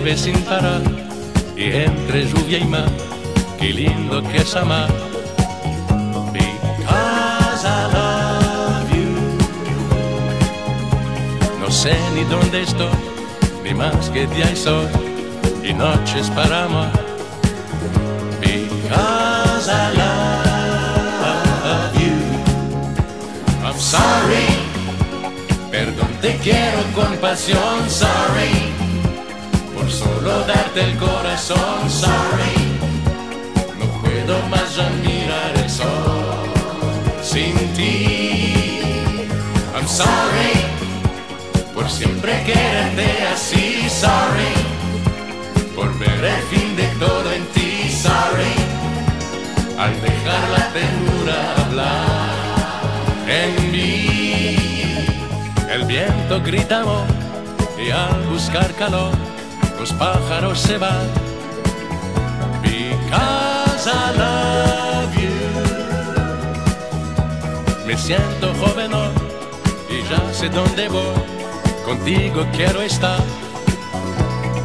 nieve sin parar y entre lluvia y mar, qué lindo que es amar. Because I love you. No sé ni dónde estoy, ni más que día y sol y noches para amar. Because I love you. I'm sorry, perdón, te quiero con pasión. Sorry, por solo darte el corazón. Sorry, no puedo más ya mirar el sol sin ti. I'm sorry, por siempre quererte así. Sorry, por ver el fin de todo en ti. Sorry, al dejar la ternura hablar en mí. El viento grita amor y al buscar calor los pájaros se van. Because I love you. Me siento joven hoy y ya sé dónde voy, contigo quiero estar.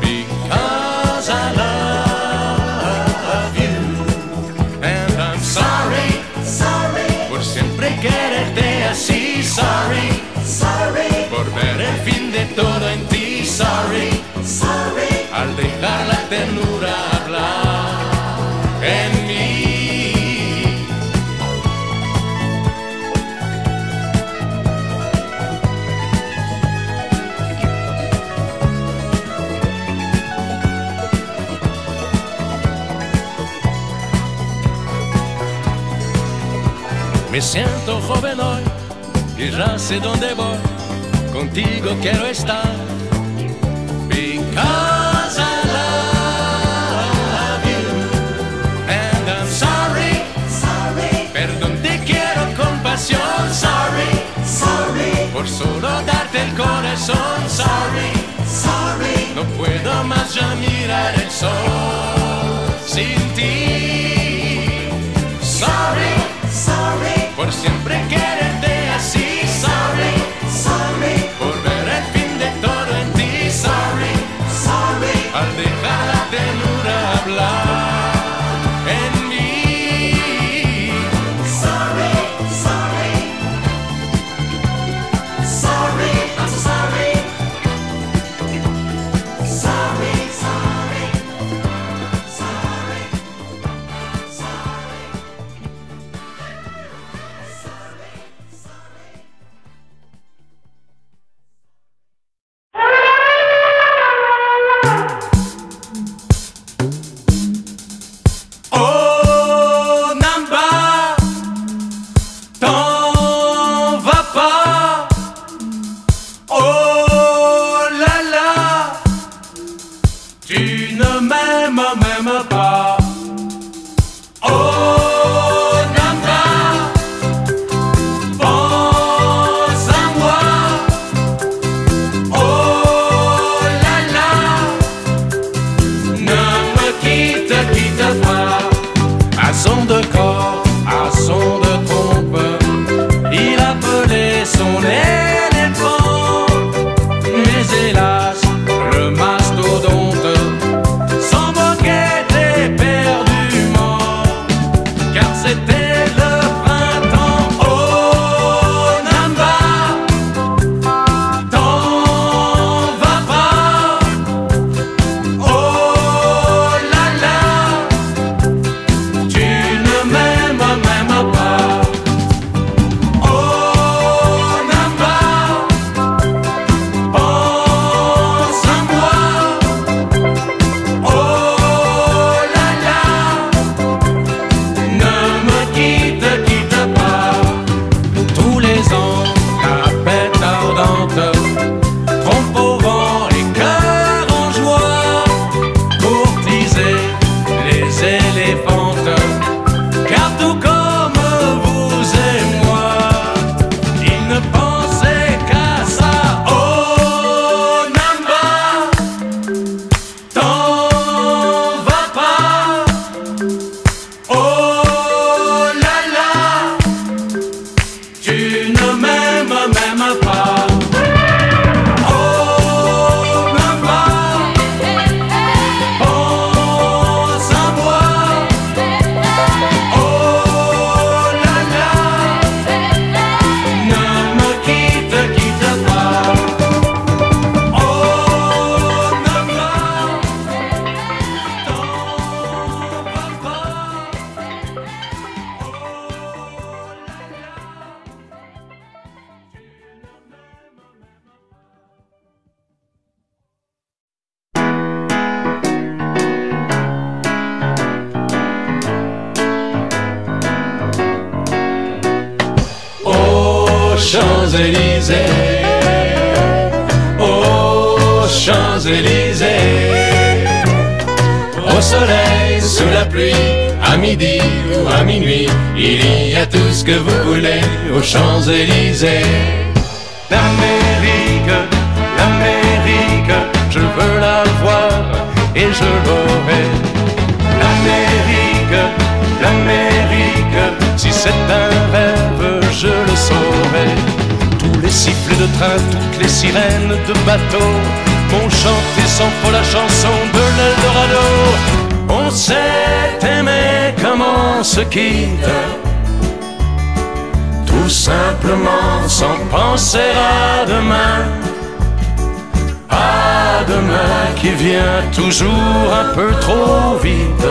Because I love you. And I'm sorry, sorry, por siempre quererte así. Sorry, sorry, por ver el fin de todo en ti. Sorry, sorry, al dejar la ternura hablar en mí. Me siento joven hoy y ya sé dónde voy, contigo quiero estar. Because I love you. And I'm sorry, sorry, perdón, te quiero con pasión. Sorry, sorry, por solo darte el corazón. Sorry, sorry, no puedo más ya mirar el sol sin ti. Sorry, sorry, por siempre quererte así. Sorry, sorry, por ver el fin de todo en ti. Sorry, sorry, al dejar la ternura hablar en mí. Sorry, sorry, sorry, I'm so sorry. Sorry, sorry, sorry, sorry. Oh Namba, t'en vas pas. Oh là là, tu ne m'aimes même pas. Oh Namba, pense à moi. Oh là là, ne me quitte pas. À son de corps, à son de trompe, il appelait son éléphant. Mais hélas, le mastodonte s'en moquait éperdument, car c'était le printemps. Oh Namba, t'en vas pas. Oh là là, tu ne m'aimes même pas. Oh Namba, pense à moi. Oh là là, ne me Champs-Élysées, aux Champs-Élysées, au soleil, sous la pluie, à midi ou à minuit, il y a tout ce que vous voulez aux Champs-Élysées. L'Amérique, l'Amérique, je veux la voir et je l'aurai. L'Amérique, l'Amérique, si c'est un rêve, je le saurai. Tous les sifflets de train, toutes les sirènes de bateau m'ont chanté sans faux la chanson de l'Eldorado. On s'est aimé comme on se quitte, tout simplement sans penser à demain. À demain qui vient toujours un peu trop vite,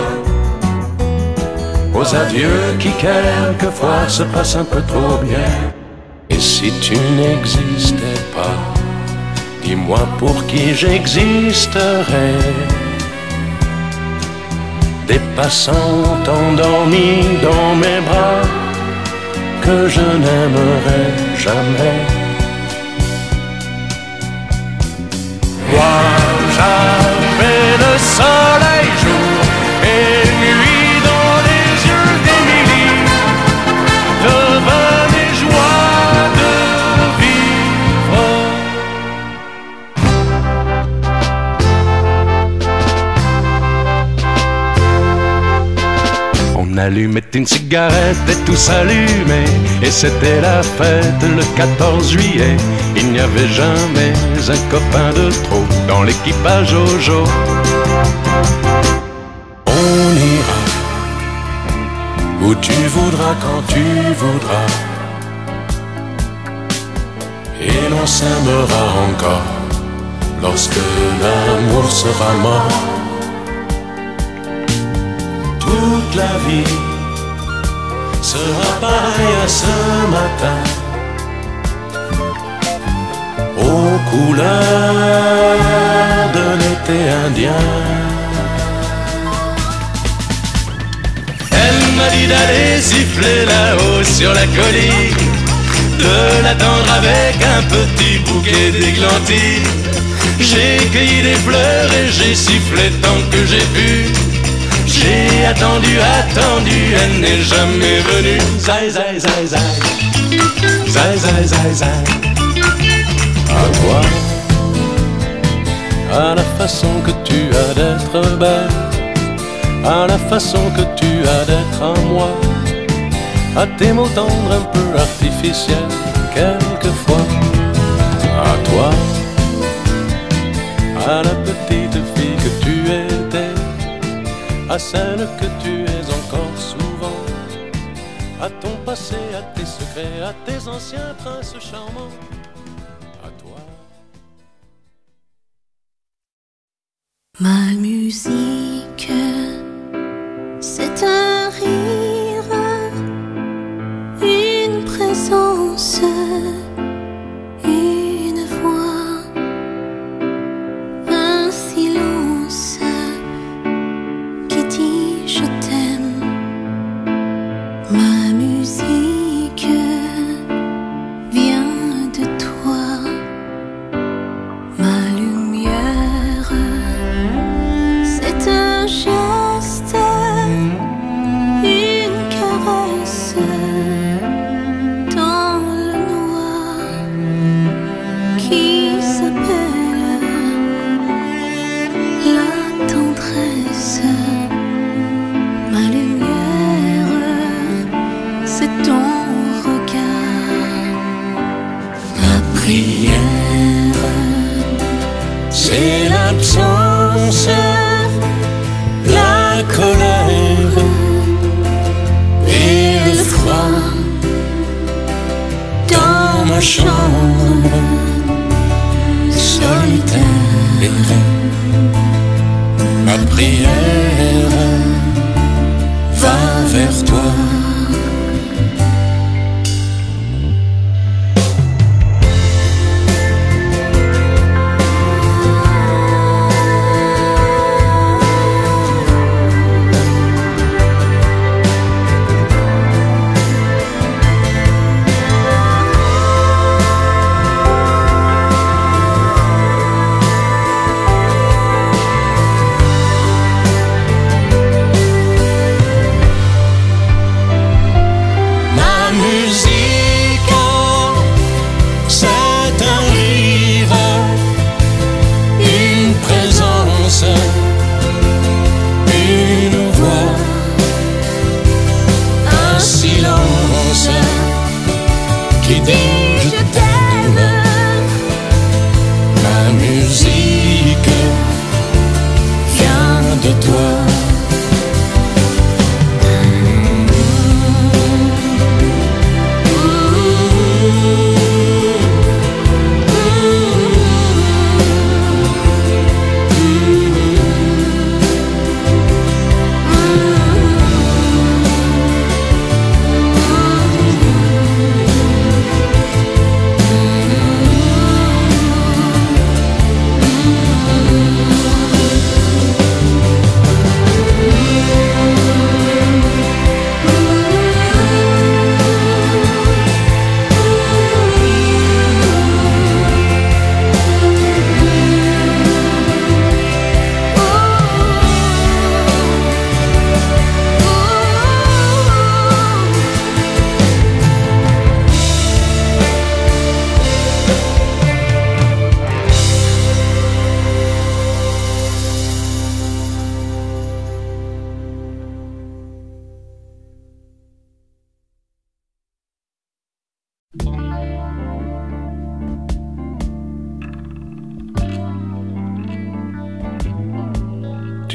aux adieux qui quelquefois se passent un peu trop bien. Et si tu n'existais pas, dis-moi pour qui j'existerais. Des passants endormis dans mes bras que je n'aimerais jamais. Moi j'avais le soleil jour et nuit dans les yeux d'Émilie, de bonne et joie de vivre. On allumait une cigarette et tout s'allumait, et c'était la fête le 14 juillet. Il n'y avait jamais un copain de trop dans l'équipage Jojo. On ira où tu voudras, quand tu voudras, et l'on s'aimera encore lorsque l'amour sera mort. Toute la vie sera pareille à ce matin, aux couleurs de l'été indien. Elle m'a dit d'aller siffler là-haut sur la colline, de l'attendre avec un petit bouquet d'églantines. J'ai cueilli des fleurs et j'ai sifflé tant que j'ai pu. J'ai attendu, attendu, elle n'est jamais venue. Zai, zai, zai, zai, zai, zai, zai, zai. À toi, à la façon que tu as d'être belle, à la façon que tu as d'être à moi, à tes mots tendres un peu artificiels quelquefois. À toi, à la petite fille que tu étais, à celle que tu es encore souvent, à ton passé, à tes secrets, à tes anciens princes charmants. À toi. Ma musique, c'est un rire, une présence, une voix, un silence qui dit je t'aime. Ma musique vient de toi, ma lumière, c'est un geste, une caresse dans le noir qui s'appelle la tendresse. Ma lumière, c'est ton regard. Ma prière, c'est l'absence, la colère et le froid dans ma chambre solitaire. Ma prière va vers toi.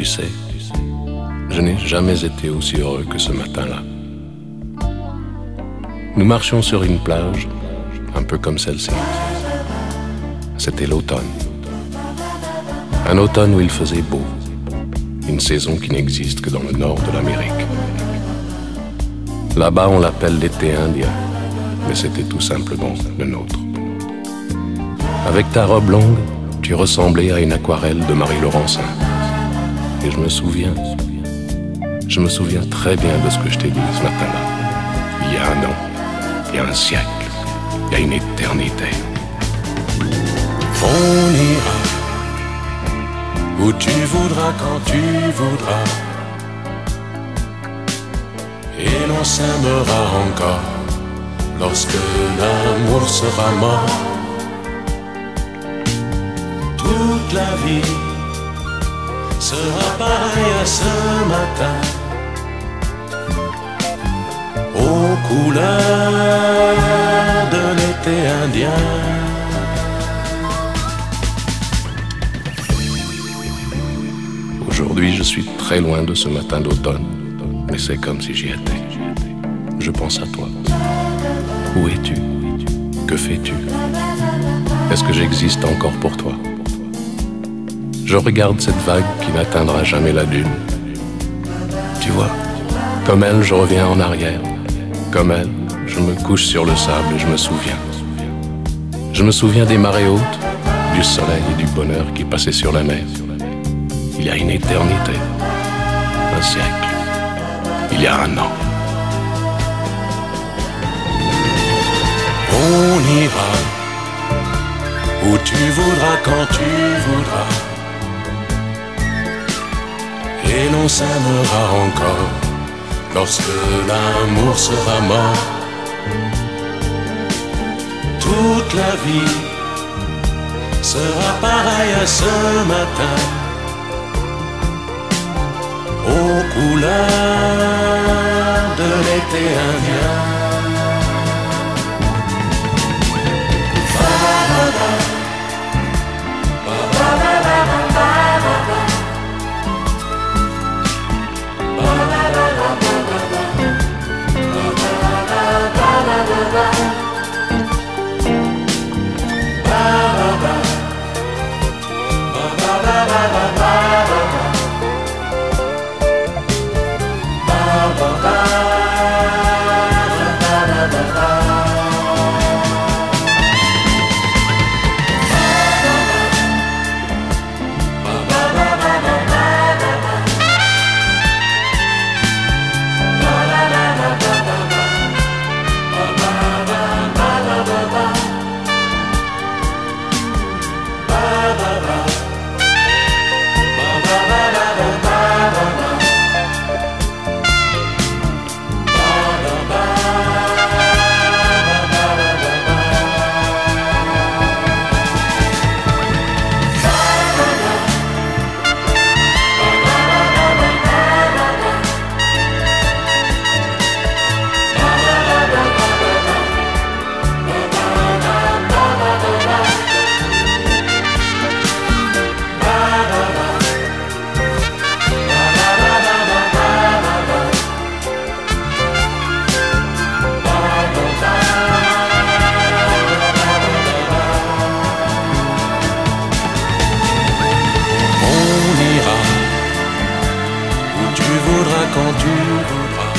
Tu sais, je n'ai jamais été aussi heureux que ce matin-là. Nous marchions sur une plage, un peu comme celle-ci. C'était l'automne. Un automne où il faisait beau. Une saison qui n'existe que dans le nord de l'Amérique. Là-bas, on l'appelle l'été indien, mais c'était tout simplement le nôtre. Avec ta robe longue, tu ressemblais à une aquarelle de Marie Laurencin. Et je me souviens très bien de ce que je t'ai dit ce matin-là. Il y a un an, il y a un siècle, il y a une éternité. On ira où tu voudras, quand tu voudras, et l'on s'aimera encore lorsque l'amour sera mort. Toute la vie sera pareille à ce matin, aux couleurs de l'été indien. Aujourd'hui, je suis très loin de ce matin d'automne, mais c'est comme si j'y étais. Je pense à toi. Où es-tu? Que fais-tu? Est-ce que j'existe encore pour toi? Je regarde cette vague qui n'atteindra jamais la dune. Tu vois, comme elle, je reviens en arrière. Comme elle, je me couche sur le sable et je me souviens. Je me souviens des marées hautes, du soleil et du bonheur qui passaient sur la mer. Il y a une éternité, un siècle, il y a un an. On ira où tu voudras, quand tu voudras, et l'on s'aimera encore lorsque l'amour sera mort. Toute la vie sera pareille à ce matin, aux couleurs de l'été indien. Quand tu voudras,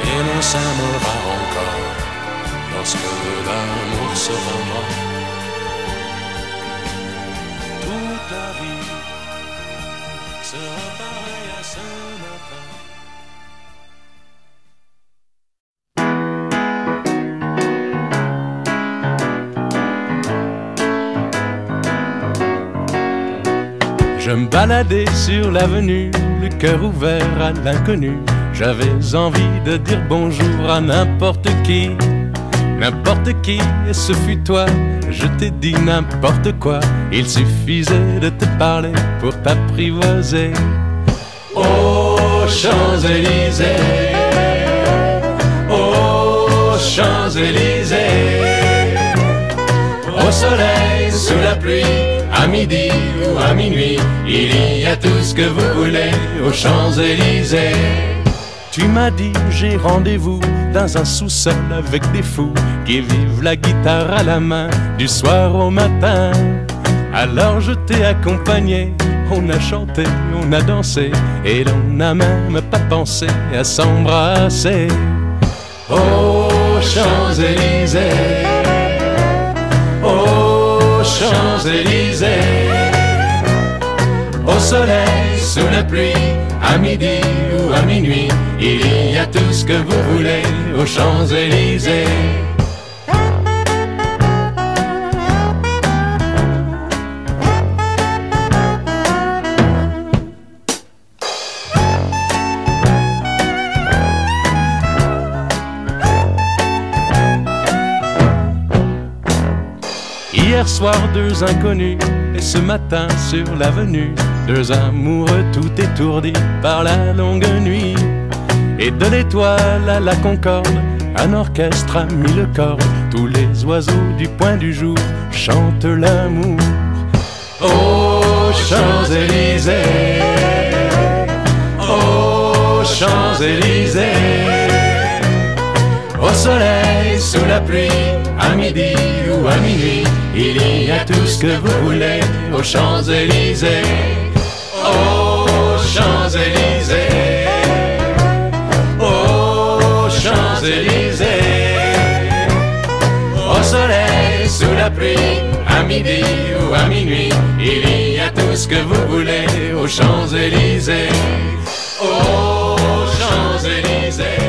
et l'on s'aimera encore lorsque l'amour sera mort. Toute la vie sera pareille à ce matin. Je me baladais sur l'avenue, le cœur ouvert à l'inconnu. J'avais envie de dire bonjour à n'importe qui, et ce fut toi. Je t'ai dit n'importe quoi, il suffisait de te parler pour t'apprivoiser. Aux Champs-Élysées, aux Champs-Élysées, au soleil, sous la pluie, à midi ou à minuit, il y a tout ce que vous voulez aux Champs-Élysées. Tu m'as dit j'ai rendez-vous dans un sous-sol avec des fous qui vivent la guitare à la main du soir au matin. Alors je t'ai accompagné, on a chanté, on a dansé et l'on n'a même pas pensé à s'embrasser. Aux Champs-Élysées, aux Champs-Élysées, au soleil, sous la pluie, à midi ou à minuit, il y a tout ce que vous voulez aux Champs-Élysées. Hier soir, deux inconnus, et ce matin sur l'avenue, deux amoureux tout étourdis par la longue nuit. Et de l'étoile à la Concorde, un orchestre a mis le corps. Tous les oiseaux du point du jour chantent l'amour. Aux Champs-Élysées, aux Champs-Élysées, au soleil, sous la pluie, à midi ou à minuit, il y a tout ce que vous voulez aux Champs-Élysées. Aux Champs-Élysées, aux Champs-Élysées, au soleil, sous la pluie, à midi ou à minuit, il y a tout ce que vous voulez aux Champs-Élysées. Aux Champs-Élysées.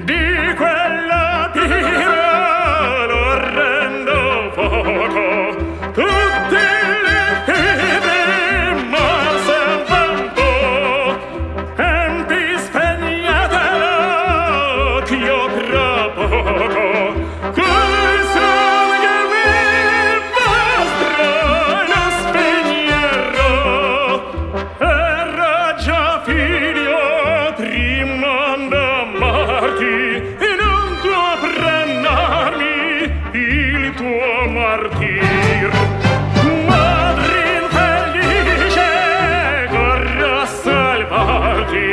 Di quella pira lo rendo poco, tutte le pere morse al vento, empi spegnata l'occhio tra poco, col sole che mi mostra lo spegnerò, era già figlio prima e non tuo prendarmi il tuo martir. Madre infelice, corro a salvarti.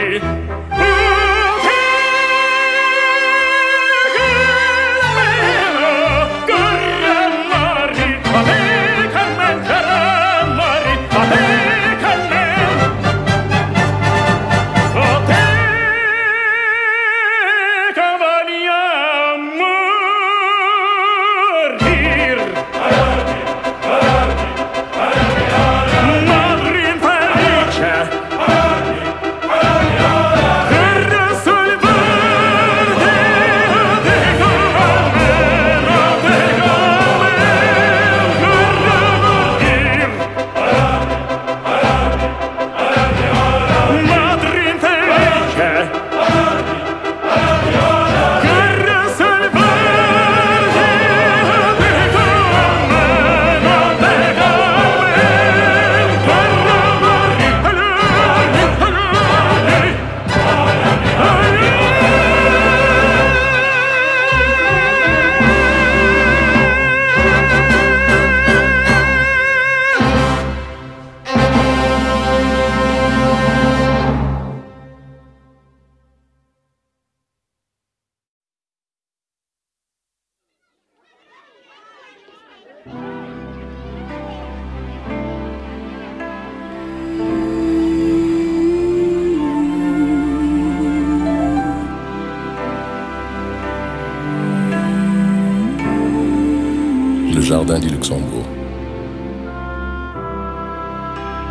Le jardin du Luxembourg.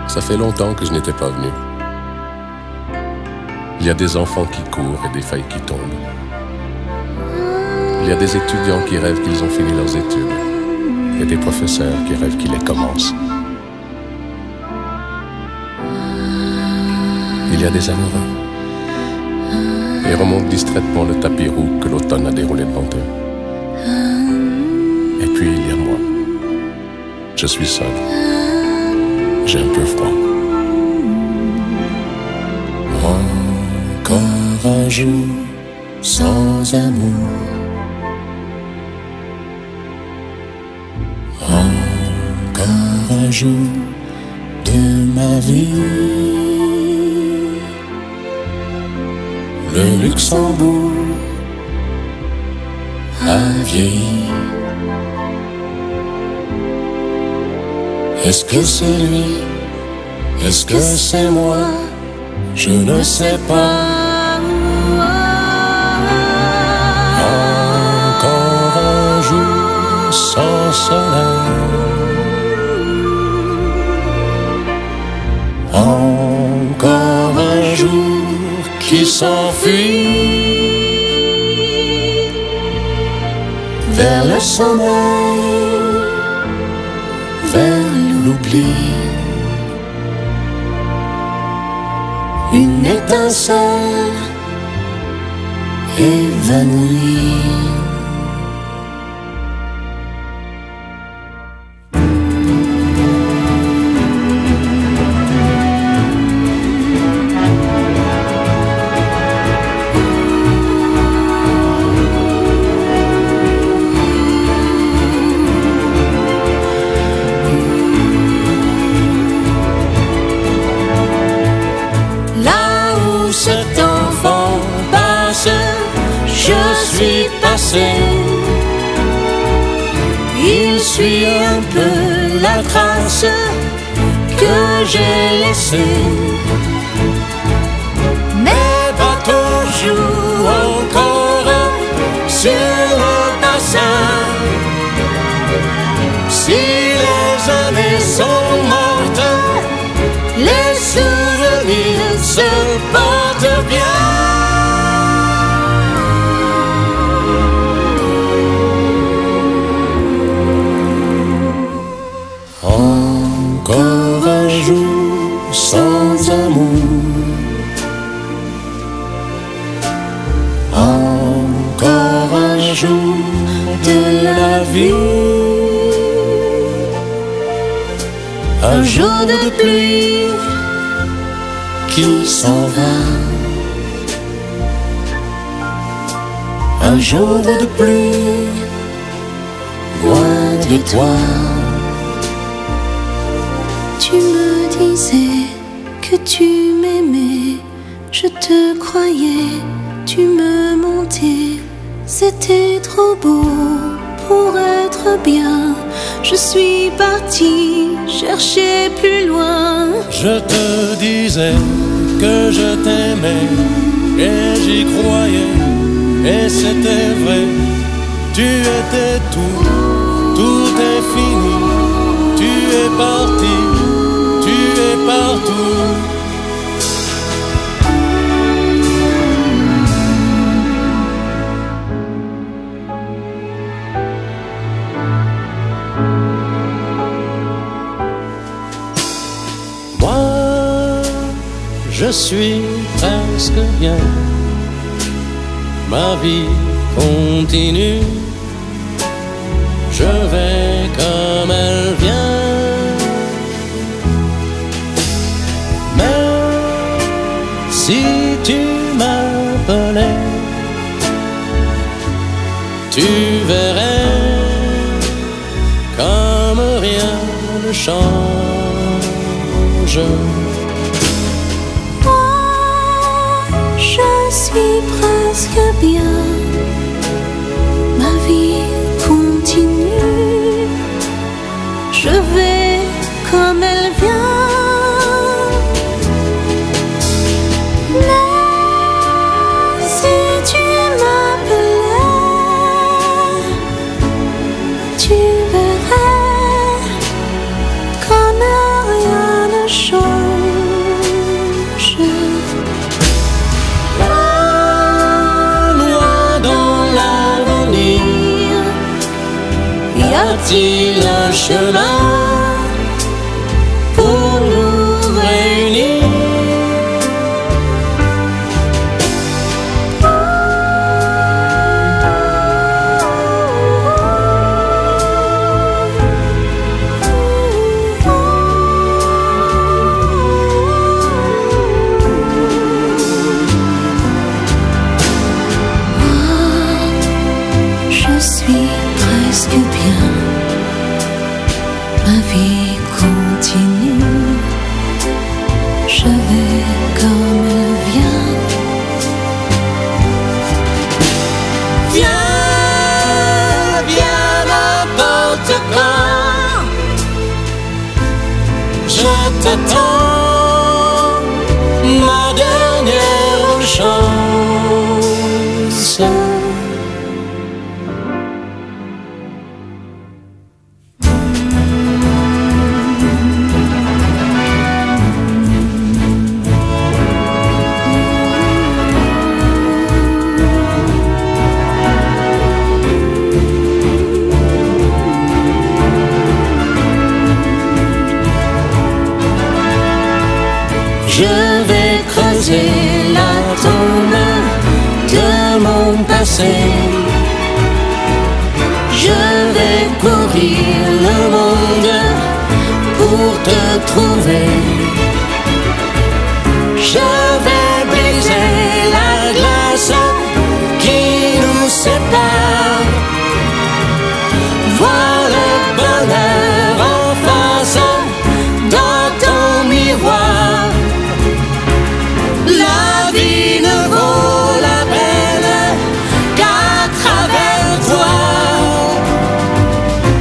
Ça fait longtemps que je n'étais pas venu. Il y a des enfants qui courent et des feuilles qui tombent. Il y a des étudiants qui rêvent qu'ils ont fini leurs études et des professeurs qui rêvent qu'ils les commencent. Il y a des amoureux. Ils remontent distraitement le tapis roux que l'automne a déroulé devant eux. Et puis il y a moi. Je suis seul. J'ai un peu froid. Encore un jour sans amour. Encore un jour de ma vie. Le Luxembourg a vieilli. Est-ce que c'est lui? Est-ce que c'est moi? Je ne sais pas. Encore un jour sans soleil. Encore un jour qui s'enfuit vers le sommeil, vers l'oubli. Une étincelle évanouie. Cet enfant passe, je suis passé. Il suit un peu la trace que j'ai laissée. Mes bateaux jouent encore sur le bassin. Si les années sont mortes, les souvenirs se portent bien. Encore un jour sans amour. Encore un jour de la vie. Un jour de pluie qui s'en va. Un jour de pluie loin de toi. Tu me disais que tu m'aimais, je te croyais, tu me mentais. C'était trop beau pour être bien. Je suis partie chercher plus loin. Je te disais que je t'aimais et j'y croyais et c'était vrai. Tu étais tout, tout est fini. Tu es parti, tu es partout. Je suis presque bien, ma vie continue, je vais comme elle vient. Mais si tu m'appelais, tu verrais comme rien ne change. Je suis presque bien, ma vie continue, je vais comme elle vient. Mais si tu m'appelais, tu verrais comme rien ne change. Y a-t-il un chemin pour nous réunir? trouver comme elle vient. Viens, viens n'importe quand. Je t'attends, ma dernière chance. Je vais creuser la tombe de mon passé. Je vais courir le monde pour te trouver. Je vais briser la glace qui nous sépare. Voir le bonheur en face dans ton miroir. La vie ne vaut la peine qu'à travers toi.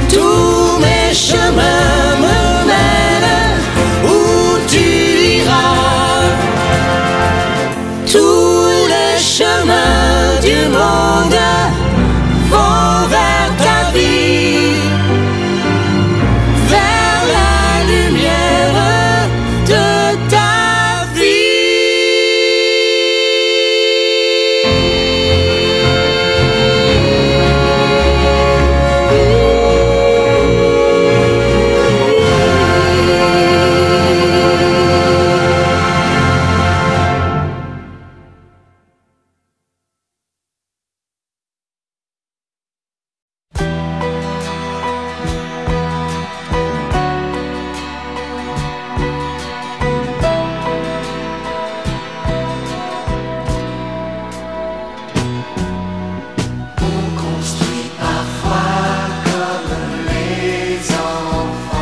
Tous mes chemins me mènent où tu iras. Tous les chemins du monde vont vers ta vie, vers la lumière de ta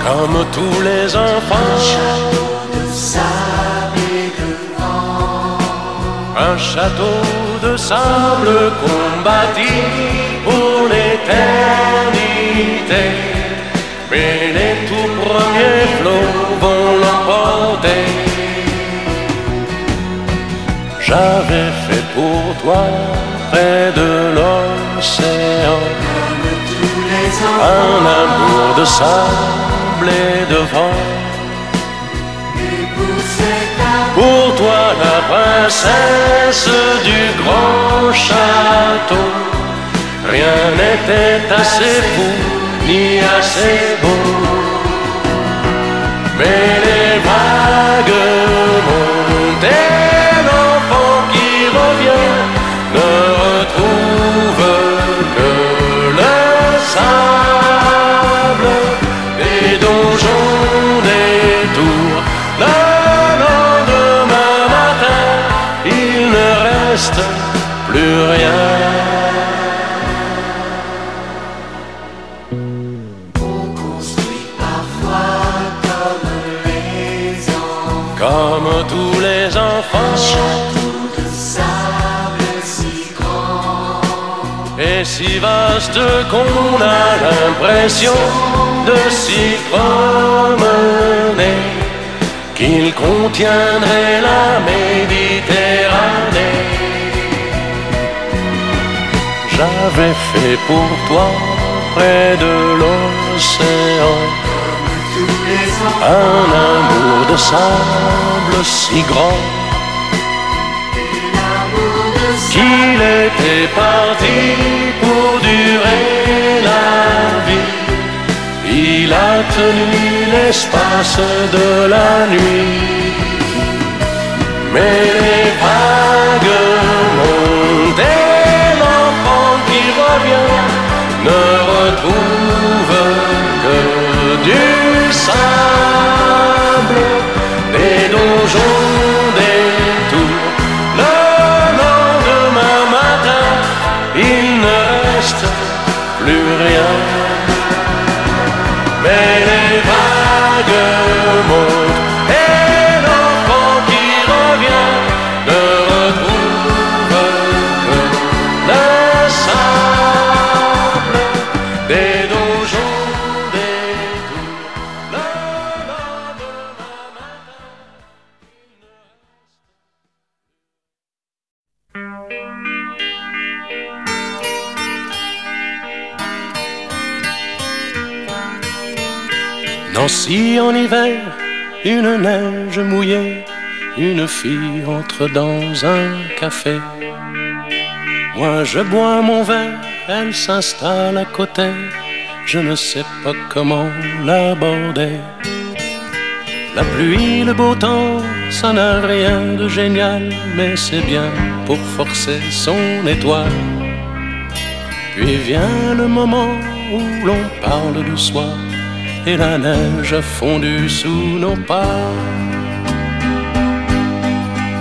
comme tous les enfants, un château de sable qu'on bâtit pour l'éternité. Mais les tout premiers flots vont l'emporter. J'avais fait pour toi près de l'océan un amour de sable et de vent. Pour toi la princesse du grand château, rien n'était assez fou ni assez beau. Mais les vagues montent et l'enfant qui revient ne retrouve que le sable des donjons, des tours. Le lendemain matin, il ne reste plus rien. On construit parfois comme les enfants, Comme tous les enfants, un château de sable si grand et si vaste qu'on a l'impression de s'y promener, qu'il contiendrait la Méditerranée. J'avais fait pour toi près de l'océan un amour de sable si grand qu'il était parti pour durer la vie. Il a tenu l'espace de la nuit. Mais les vagues montent et l'enfant qui revient ne retrouve que du sable, des donjons, des tours. Le lendemain matin, il ne reste plus rien. Mais les vagues montent et l'enfant qui Nancy en hiver, une neige mouillée, une fille entre dans un café. Moi je bois mon verre, elle s'installe à côté, je ne sais pas comment l'aborder. La pluie, le beau temps, ça n'a rien de génial, mais c'est bien pour forcer son étoile. Puis vient le moment où l'on parle du soir, et la neige a fondu sous nos pas.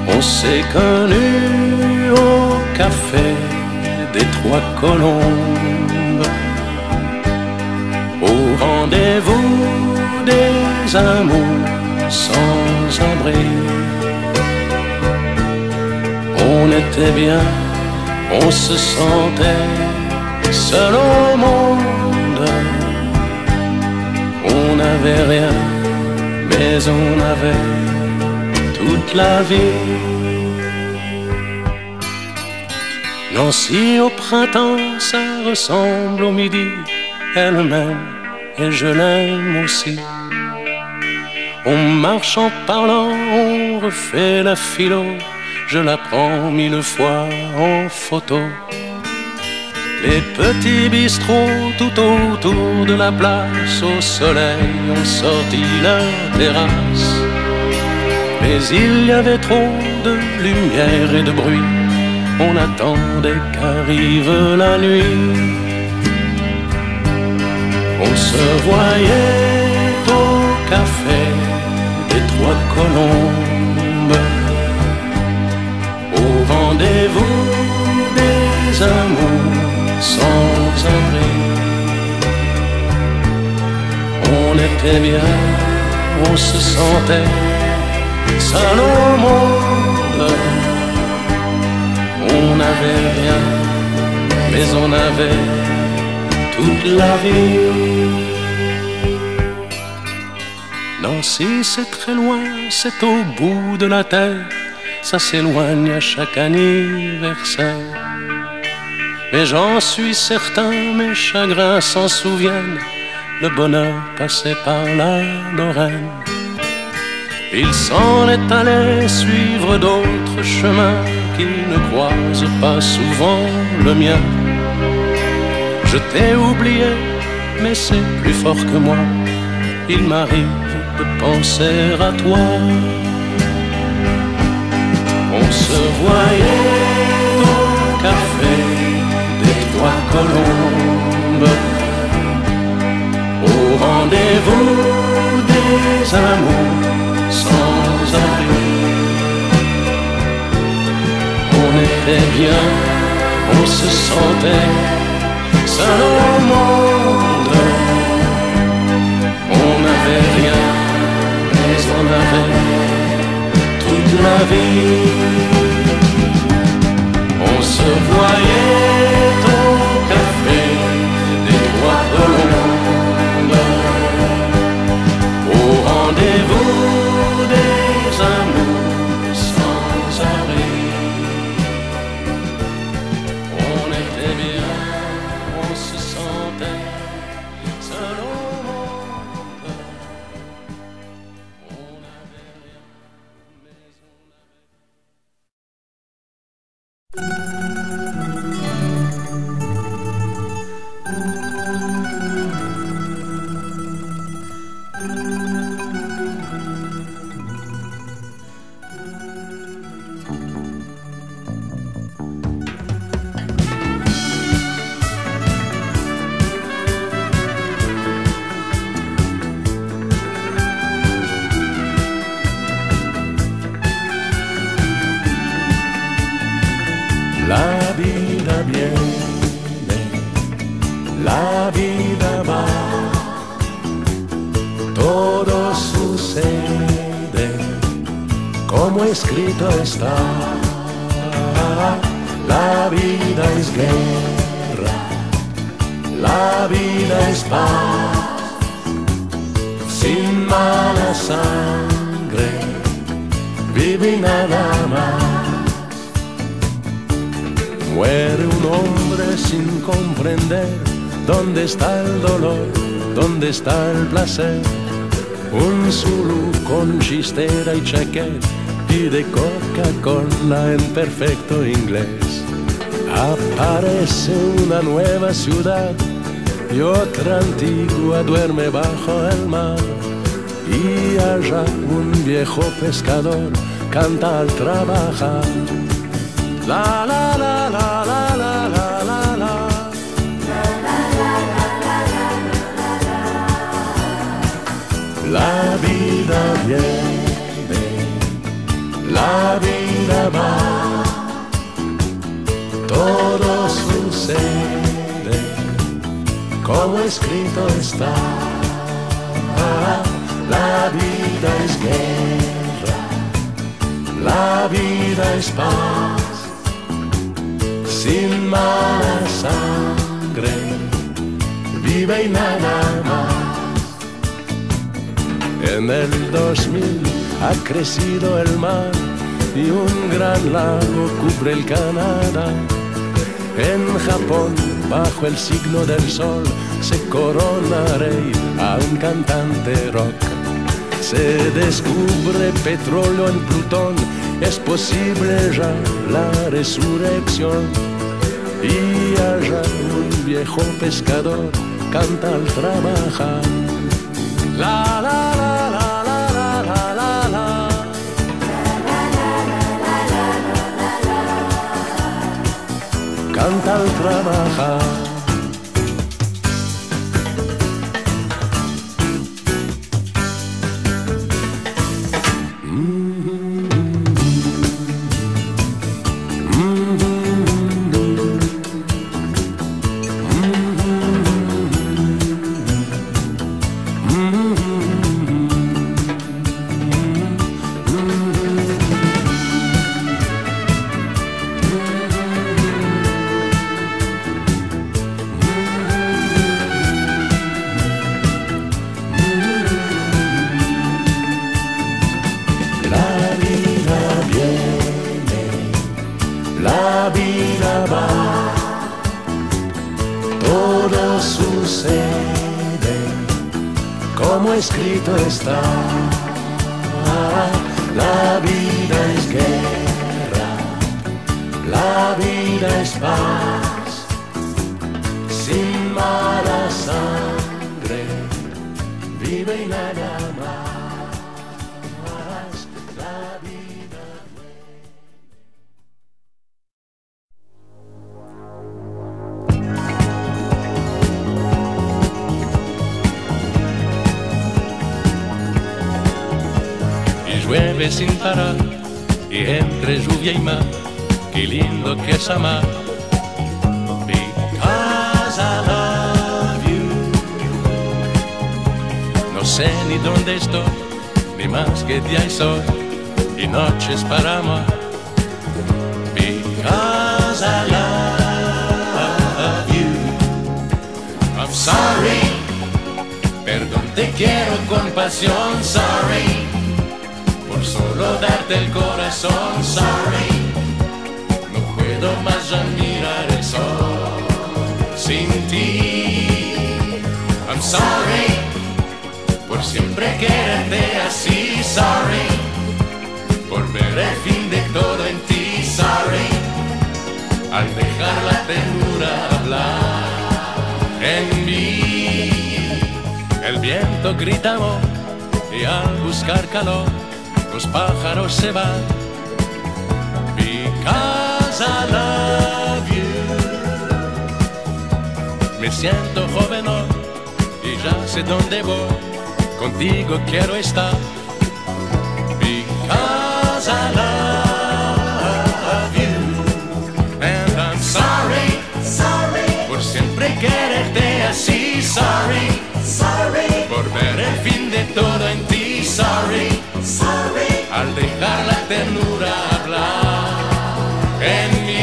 On s'est connus au café des Trois Colombes, au rendez-vous des amours sans abri. On était bien, on se sentait seul au monde. On n'avait rien, mais on avait toute la vie. Nancy au printemps, ça ressemble au midi. Elle m'aime et je l'aime aussi. On marche en parlant, on refait la philo. Je la prends 1000 fois en photo. Les petits bistrots tout autour de la place, au soleil ont sorti leur terrasse. Mais il y avait trop de lumière et de bruit, on attendait qu'arrive la nuit. On se voyait au café des Trois Colombes, au rendez-vous des amours sans abri. On était bien, on se sentait seul au monde. On n'avait rien, mais on avait toute la vie. Nancy, c'est très loin, c'est au bout de la terre, ça s'éloigne à chaque anniversaire. Mais j'en suis certain, mes chagrins s'en souviennent, le bonheur passait par la Lorraine. Il s'en est allé suivre d'autres chemins qui ne croisent pas souvent le mien. Je t'ai oublié, mais c'est plus fort que moi, il m'arrive de penser à toi. On se voyait au café des Trois Colombes, au rendez-vous des amours sans abri. On était bien, on se sentait seul au monde. On n'avait rien, mais on avait toute la vie. On se voyait au café des Trois Colombes, au rendez-vous des amours sans abri. On était bien, on se sentait seul au monde. On n'avait rien, mais on La vida viene, la vida va, todo sucede como escrito está. La vida es guerra, la vida es paz, sin mala sangre, vive nada más. Muere un hombre sin comprender dónde está el dolor, dónde está el placer. Un Zulu con chistera y chaqueta pide Coca-Cola en perfecto inglés. Aparece una nueva ciudad y otra antigua duerme bajo el mar. Y allá un viejo pescador canta al trabajar. La la la la la la la la la. La vida viene, la vida va, todo sucede como escrito está. La vida es guerra, la vida es paz, sin mala sangre, vive y nada más. En el 2000 ha crecido el mar y un gran lago cubre el Canadá. En Japón, bajo el signo del sol, se corona rey a un cantante rock. Se descubre petróleo en Plutón, es posible ya la resurrección. Y allá un viejo pescador canta al trabajar. La la la la la la la la. Canta al trabajar. La vida va, todo sucede como escrito está. La vida es guerra, la vida es paz, sin mala sangre, vive y nada más. La vida. Llueve sin parar y entre lluvia y mar, qué lindo que es amar. Because I love you. No sé ni dónde estoy, ni más que día y sol y noches para amar. Because I love you. I'm sorry, perdón, te quiero con pasión. Sorry, por solo darte el corazón, sorry. No puedo más ya mirar el sol sin ti. I'm sorry, por siempre quererte así, sorry. Por ver el fin de todo en ti, sorry. Al dejar la ternura hablar en mí. El viento grita amor y al buscar calor los pájaros se van. Because I love you. Me siento joven hoy y ya sé dónde voy. Contigo quiero estar. Because I love you. And I'm sorry, sorry. Por siempre quererte así, sorry. Sorry. Por ver el fin de todo en ti, sorry. Sorry. Al dejar la ternura hablar en mí.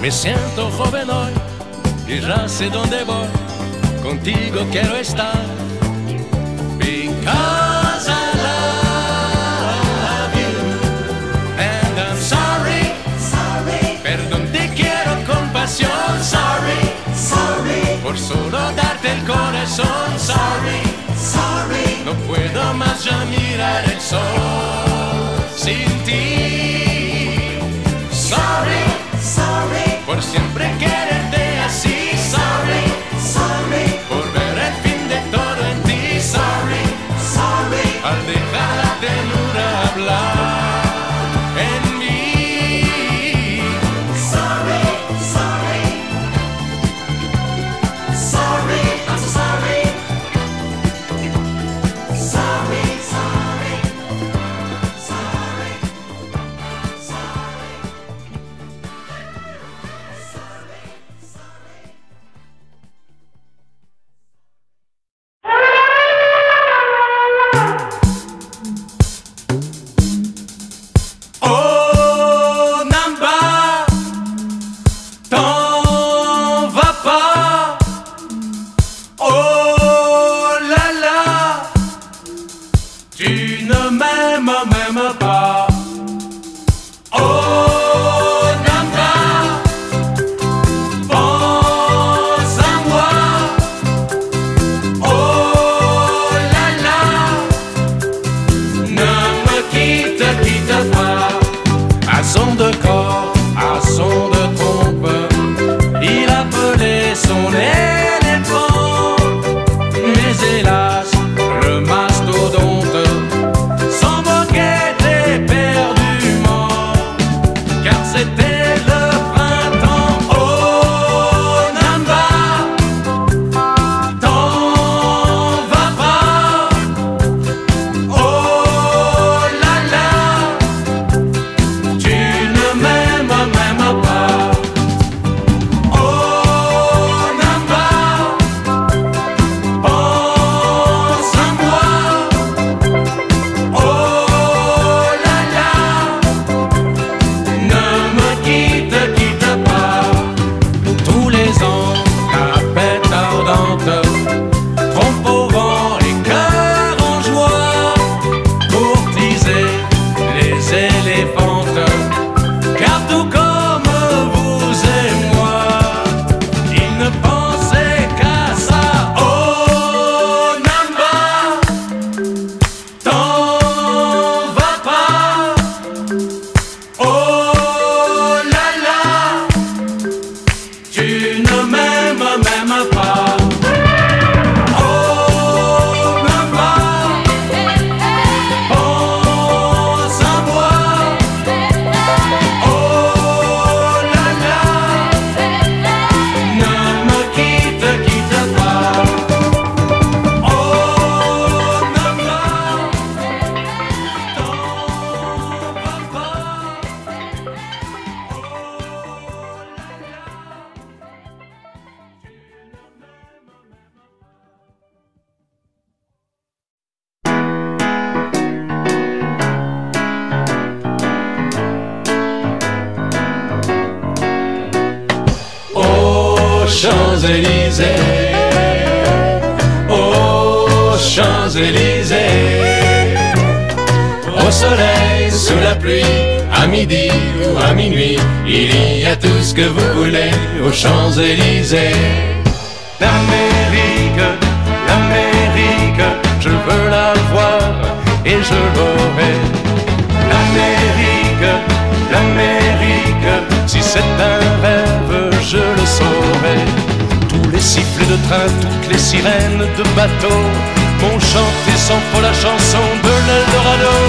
Me siento joven hoy y ya sé dónde voy. Contigo quiero estar. 'cause I love you. And I'm sorry, perdón, te quiero con pasión. Sorry, por solo darte el corazón. Sorry, no puedo más ya mirar el sol sin ti. Sorry, por siempre quererte así. Sorry, por ver el fin de todo en ti. Sorry, al dejar la ternura hablar en mí. Sorry, I'm so sorry. Sorry, Oh Namba, t'en vas pas. Oh là là, tu ne m'aimes même pas. Oh Namba, pense à moi. Oh là là, ne me quitte pas. À son de corps, à son de trompe, il appelait son éléphant. Mais hélas, le mastodonte s'en moquait éperdument, car c'était le printemps. Oh Namba, t'en vas pas. Oh là là, tu ne m'aimes même pas. Oh Namba, pense à moi. Oh là là, ne me quitte pas. Tous les ans, la fête ardente trompe au vent les cœurs en joie, pour teaser les éléphantes, car tout comme vous et moi, ils ne pensaient qu'à ça. Oh Namba, t'en vas pas. Oh là là, tu ne m'aimes même pas. Oh Namba, pense à moi. Oh là là, ne me quitte pas. Oh Namba, t'en vas pas. Aux Champs-Élysées, aux Champs-Élysées, au soleil, sous la pluie, à midi ou à minuit, il y a tout ce que vous voulez aux Champs-Élysées. L'Amérique, l'Amérique, je veux la voir et je l'aurai. L'Amérique, l'Amérique, si c'est un rêve, je le saurai. Tous les sifflets de train, toutes les sirènes de bateau m'ont chanté sans faux la chanson de l'Eldorado.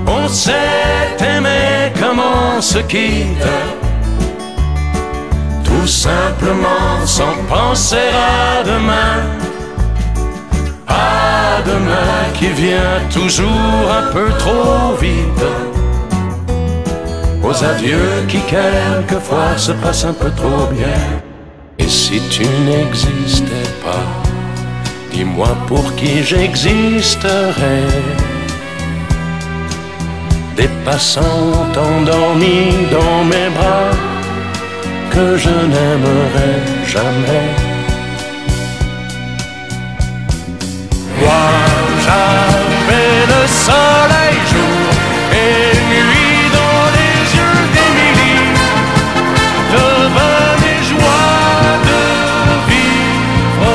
On s'est aimé comme on se quitte, tout simplement sans penser à demain. À demain qui vient toujours un peu trop vite, aux adieux qui quelquefois se passent un peu trop bien. Et si tu n'existais pas, dis-moi pour qui j'existerais. Des passants endormis dans mes bras que je n'aimerais jamais. While J'avais le soleil jour et nuit dans les yeux d'Émilie. Devenez joie de vivre.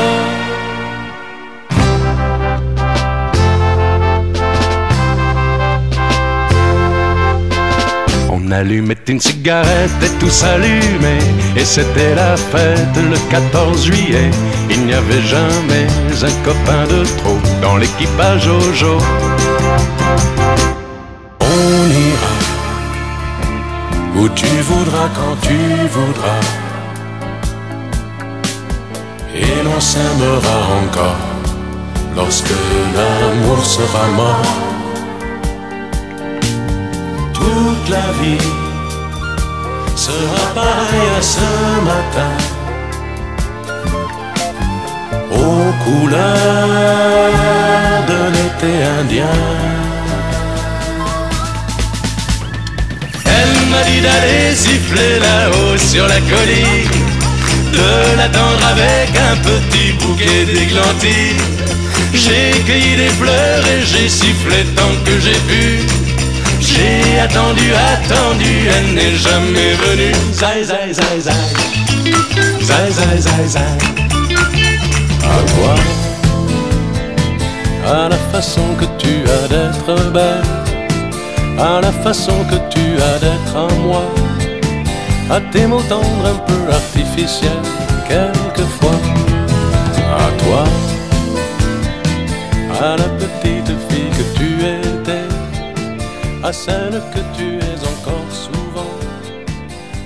On allumait une cigarette et tout s'allumait, et c'était la fête le 14 juillet. Il n'y avait jamais un copain de trop dans l'équipage Jojo. On ira où tu voudras, quand tu voudras, et l'on s'aimera encore lorsque l'amour sera mort. Toute la vie sera pareille à ce matin, aux couleurs de l'été indien. Elle m'a dit d'aller siffler là-haut sur la colline, de l'attendre avec un petit bouquet d'églantines. J'ai cueilli des fleurs et j'ai sifflé tant que j'ai pu. J'ai attendu, elle n'est jamais venue. Zai, zai, zai, zai. Zai, zai, zai, zai. À toi, à la façon que tu as d'être belle, à la façon que tu as d'être à moi, à tes mots tendres un peu artificiels quelquefois. À toi, à la petite fille que tu étais, à celle que tu es encore souvent,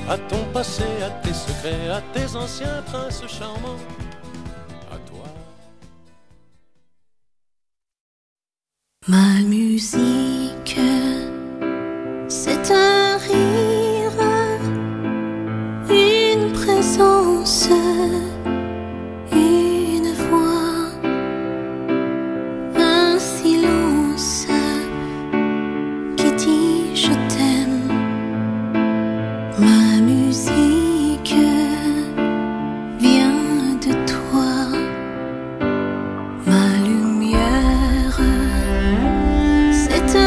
à ton passé, à tes secrets, à tes anciens princes charmants, à toi. Ma musique, c'est un rire, une présence, une voix, un silence qui dit je t'aime. Ma musique vient de toi, ma lumière, c'est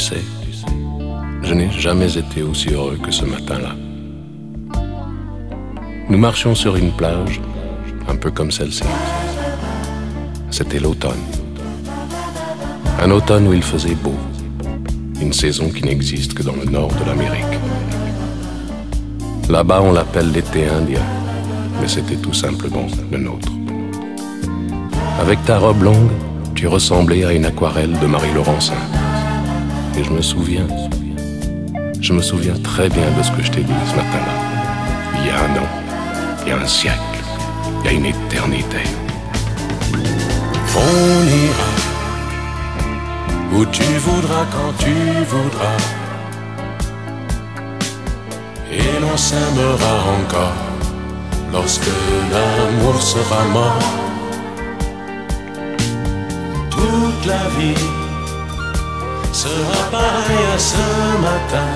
sais, je n'ai jamais été aussi heureux que ce matin-là. Nous marchions sur une plage, un peu comme celle-ci. C'était l'automne. Un automne où il faisait beau. Une saison qui n'existe que dans le nord de l'Amérique. Là-bas, on l'appelle l'été indien, mais c'était tout simplement le nôtre. Avec ta robe longue, tu ressemblais à une aquarelle de Marie Laurencin. Et je me souviens très bien de ce que je t'ai dit ce matin-là. Il y a un an, il y a un siècle, il y a une éternité. On ira où tu voudras, quand tu voudras, et l'on s'aimera encore lorsque l'amour sera mort. Toute la vie sera pareille à ce matin,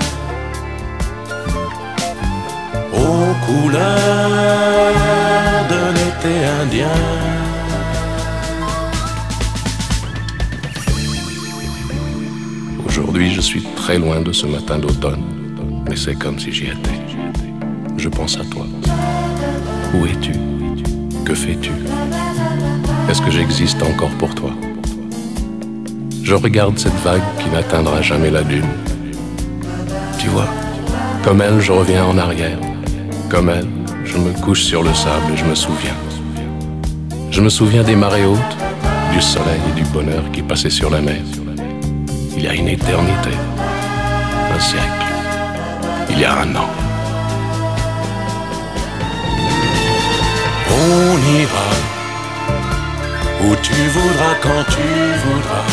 aux couleurs de l'été indien. Aujourd'hui, je suis très loin de ce matin d'automne, mais c'est comme si j'y étais. Je pense à toi. Où es-tu? Que fais-tu? Est-ce que j'existe encore pour toi? Je regarde cette vague qui n'atteindra jamais la dune. Tu vois, comme elle, je reviens en arrière. Comme elle, je me couche sur le sable et je me souviens. Je me souviens des marées hautes, du soleil et du bonheur qui passaient sur la mer. Il y a une éternité, un siècle, il y a un an. On ira où tu voudras, quand tu voudras,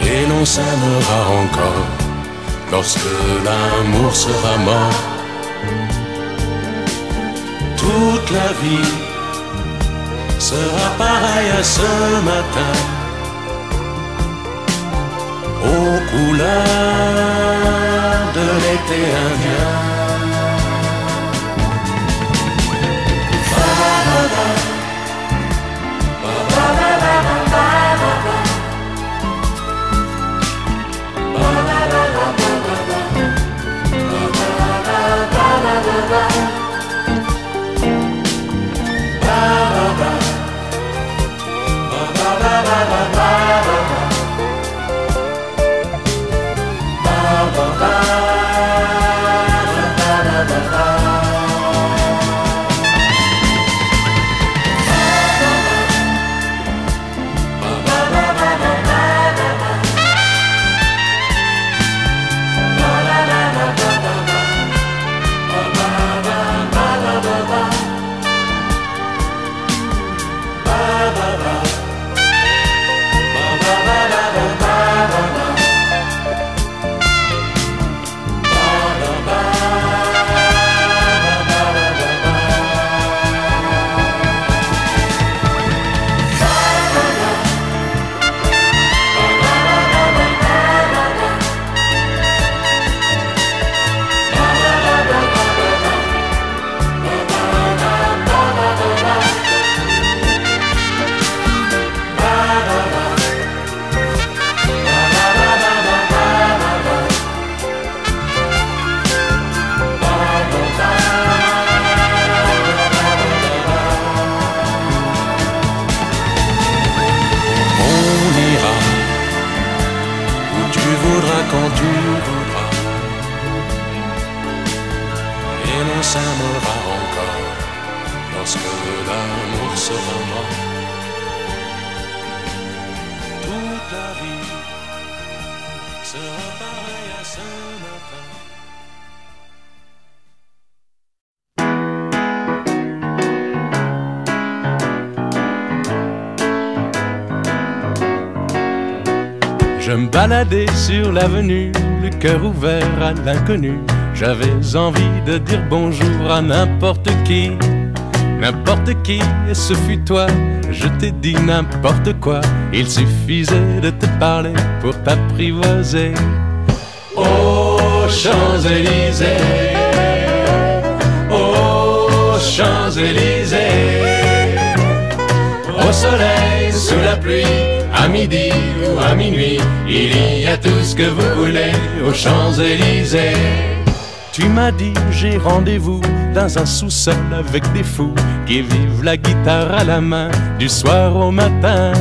et l'on s'aimera encore lorsque l'amour sera mort. Toute la vie sera pareille à ce matin, aux couleurs de l'été indien. Quand tu voudras, et l'on s'aimera encore lorsque l'amour sera mort. Toute la vie sera pareille à ce matin. Je me baladais sur l'avenue, le cœur ouvert à l'inconnu. J'avais envie de dire bonjour à n'importe qui, et ce fut toi. Je t'ai dit n'importe quoi, il suffisait de te parler pour t'apprivoiser. Aux Champs-Élysées, aux Champs-Élysées, au soleil, sous la pluie, à midi ou à minuit, il y a tout ce que vous voulez aux Champs-Élysées. Tu m'as dit j'ai rendez-vous dans un sous-sol avec des fous qui vivent la guitare à la main du soir au matin.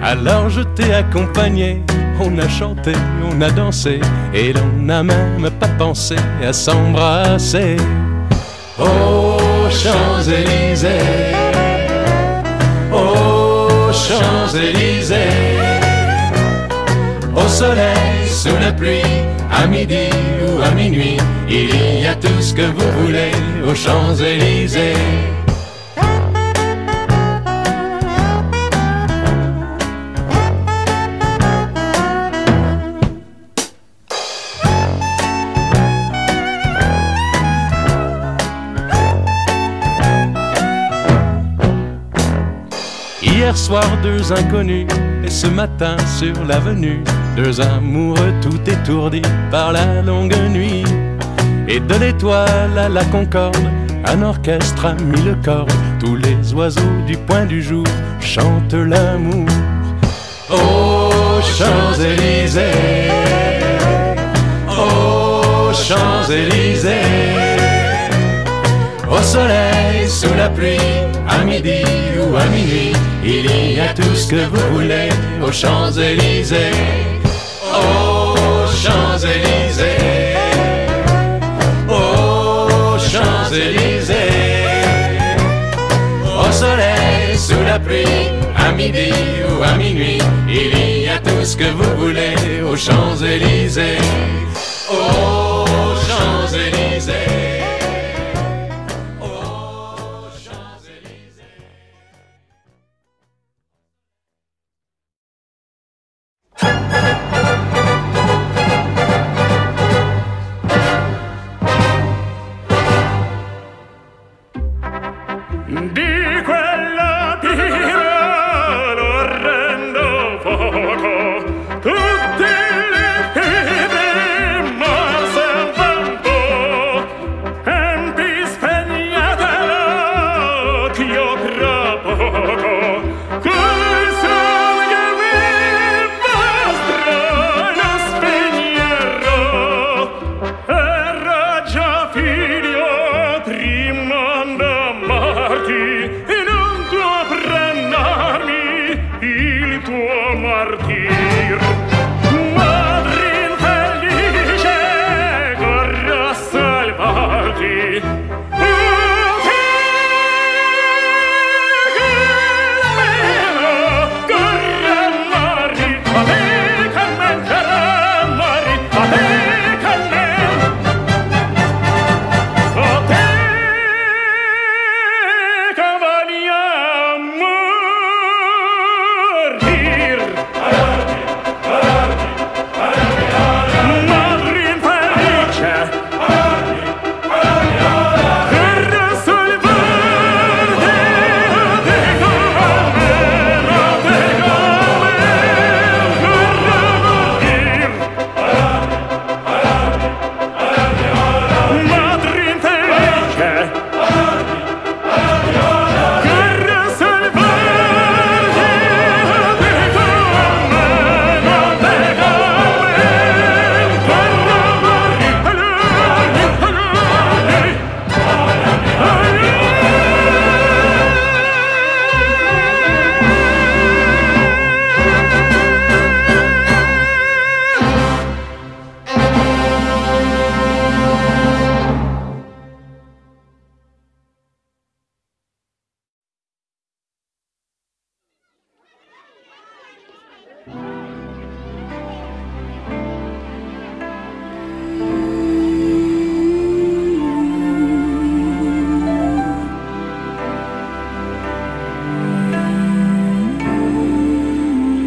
Alors je t'ai accompagné, on a chanté, on a dansé et l'on n'a même pas pensé à s'embrasser. Aux Champs-Élysées, aux Champs-Élysées, au soleil, sous la pluie, à midi ou à minuit, il y a tout ce que vous voulez aux Champs-Élysées. Hier soir, deux inconnus, et ce matin sur l'avenue, deux amoureux tout étourdis par la longue nuit. Et de l'étoile à la Concorde, un orchestre a mis le corde. Tous les oiseaux du point du jour chantent l'amour. Aux Champs-Élysées, aux Champs-Élysées, au soleil, sous la pluie, à midi ou à minuit, il y a tout ce que vous voulez aux Champs-Élysées. Aux Champs-Élysées, aux Champs-Élysées, au soleil, sous la pluie, à midi ou à minuit, il y a tout ce que vous voulez aux Champs-Élysées. Aux Champs-Élysées. Di quella pira lo rendo poco, tutte le fibre morse al vento, empi spegnatelo che io tra poco, col sole che mi mostra lo spegnerò, era già figlio prima d'amarti e non tuo prendermi il tuo martir. Madre infelice, corro a salvarti.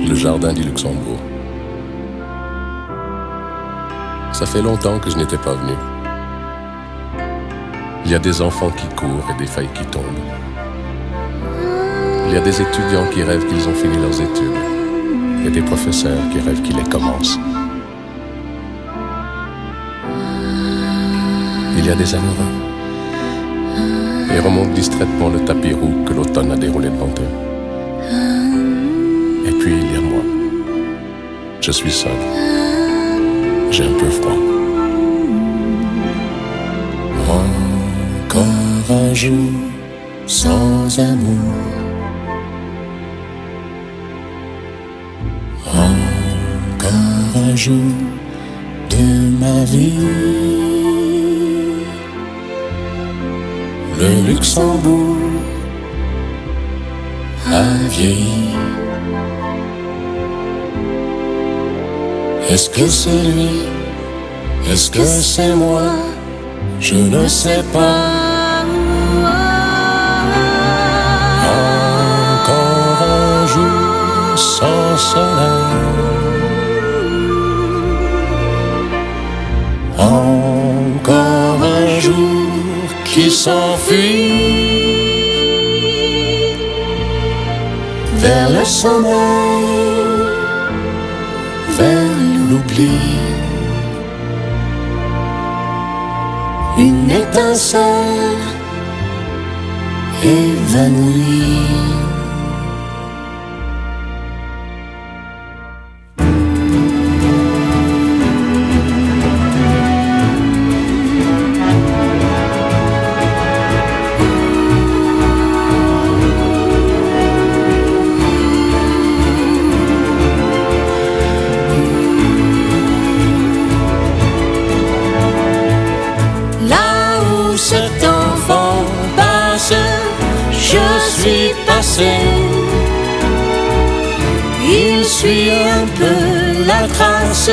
Le jardin du Luxembourg. Ça fait longtemps que je n'étais pas venu. Il y a des enfants qui courent et des feuilles qui tombent. Il y a des étudiants qui rêvent qu'ils ont fini leurs études et des professeurs qui rêvent qu'ils les commencent. Il y a des amoureux. Ils remontent distraitement le tapis roux que l'automne a déroulé devant eux. Et puis il y a moi. Je suis seul. J'ai un peu froid. Encore un jour sans amour. Encore un jour de ma vie. Le Luxembourg a vieilli. Est-ce que c'est lui? Est-ce que c'est moi? Je ne sais pas. Encore un jour sans soleil. Encore un jour qui s'enfuit vers le sommeil, vers l'oubli. Une étincelle évanouie. Cet enfant passe, je suis passé. Il suit un peu la trace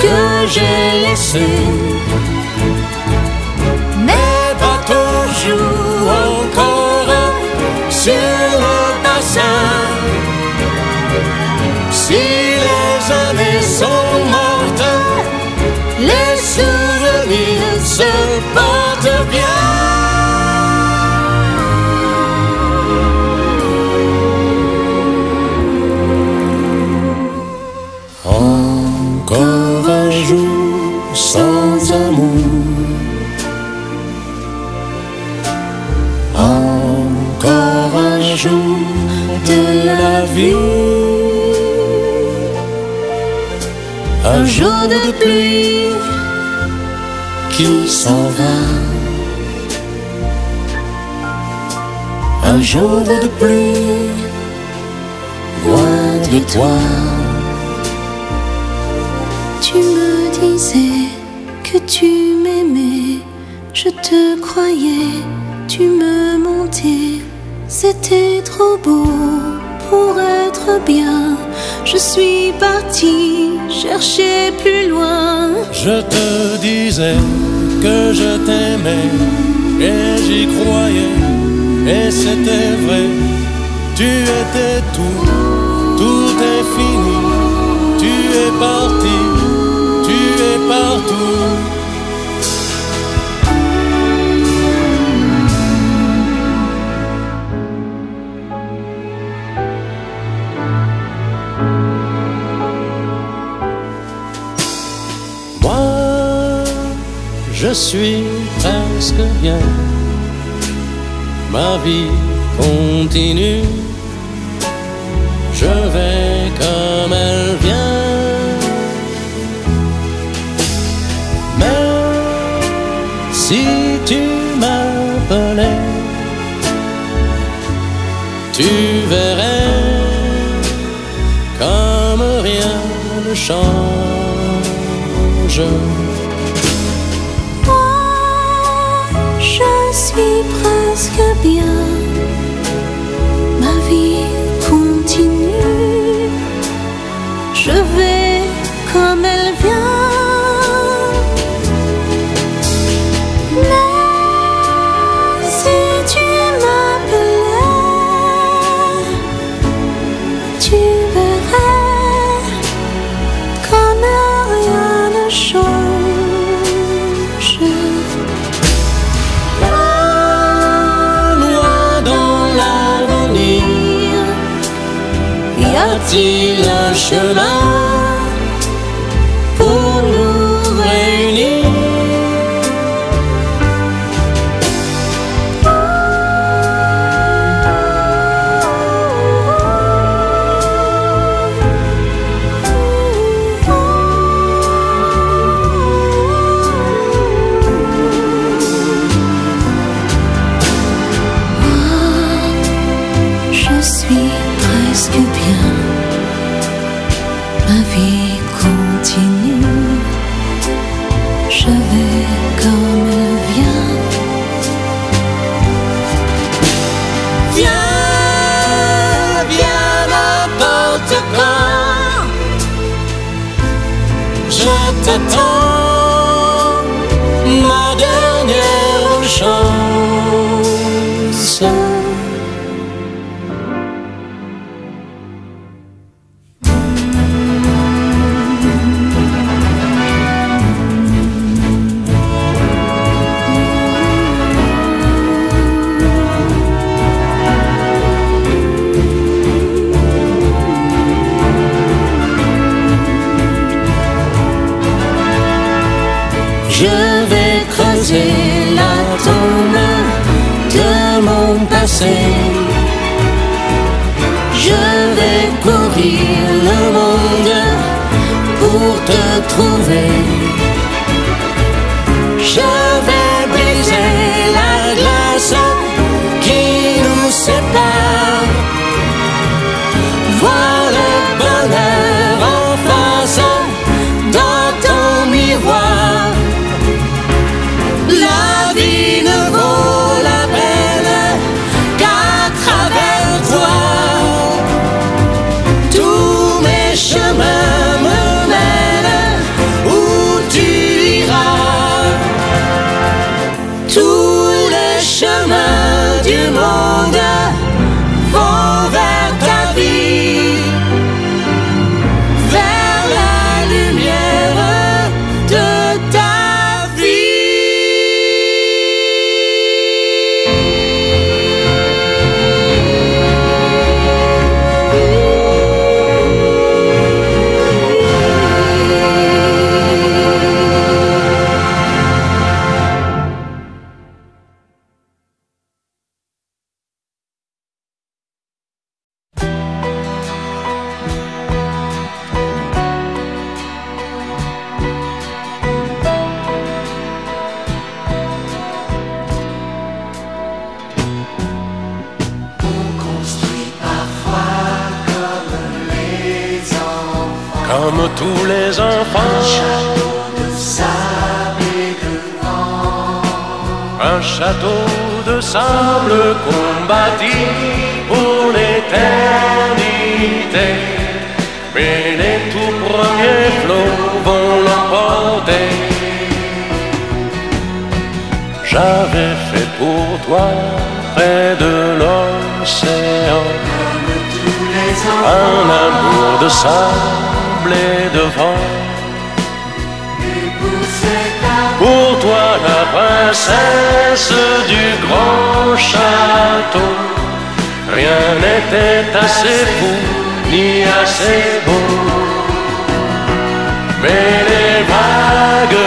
que j'ai laissée, mais pas toujours encore sur le bassin. Si les années sont mortes, les souvenirs se portent bien. Encore un jour sans amour. Encore un jour de la vie. Un jour de pluie qui s'en va. Un jour de pluie loin de toi. Tu me disais que tu m'aimais, je te croyais, tu me mentais. C'était trop beau pour être bien. Je suis partie chercher plus loin. Je te disais que je t'aimais et j'y croyais, et c'était vrai. Tu étais tout, tout est fini. Tu es parti, tu es partout. Je suis presque bien, ma vie continue, je vais comme elle vient. Mais si tu m'appelais, tu verrais comme rien ne change. Je suis presque bien, ma vie continue, je vais comme elle vient. Mais si tu m'appelais, tu verrais comme rien ne change. Y a-t-il un chemin pour nous réunir? t'attends, ma dernière chance. Je vais creuser la tombe de mon passé. Je vais courir le monde pour te trouver. Je vais briser la glace qui nous sépare. Voir le bonheur en face dans ton miroir. La vie ne vaut la peine qu'à travers toi. Tous mes chemins me mènent où tu iras. Tous les chemins du monde vont vers ta vie, vers la lumière de ta Comme tous les enfants, un château de sable qu'on bâtit pour l'éternité. Mais les tout premiers flots vont l'emporter. J'avais fait pour toi près de l'océan un amour de sable et de vent. Pour toi la princesse du grand château, rien n'était assez fou ni assez beau. Mais les vagues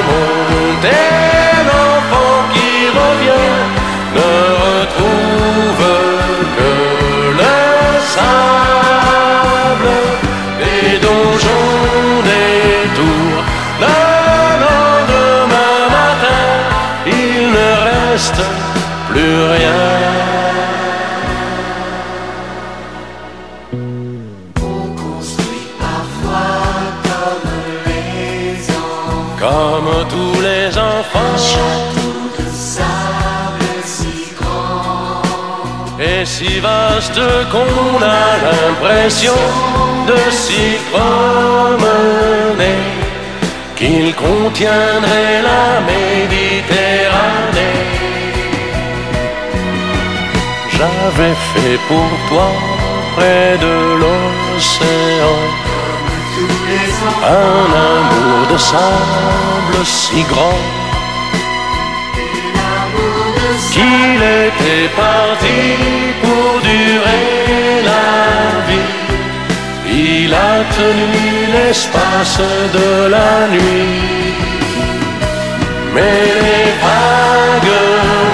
montent et l'enfant qui revient ne retrouve que le sable des donjons, des tours. Le lendemain matin, il ne reste plus rien. Comme tous les enfants, de sable si grand et si vaste qu'on a l'impression de s'y promener, qu'il contiendrait la Méditerranée. J'avais fait pour toi près de l'océan un amour de sable si grand qu'il était parti pour durer la vie. Il a tenu l'espace de la nuit, mais les vagues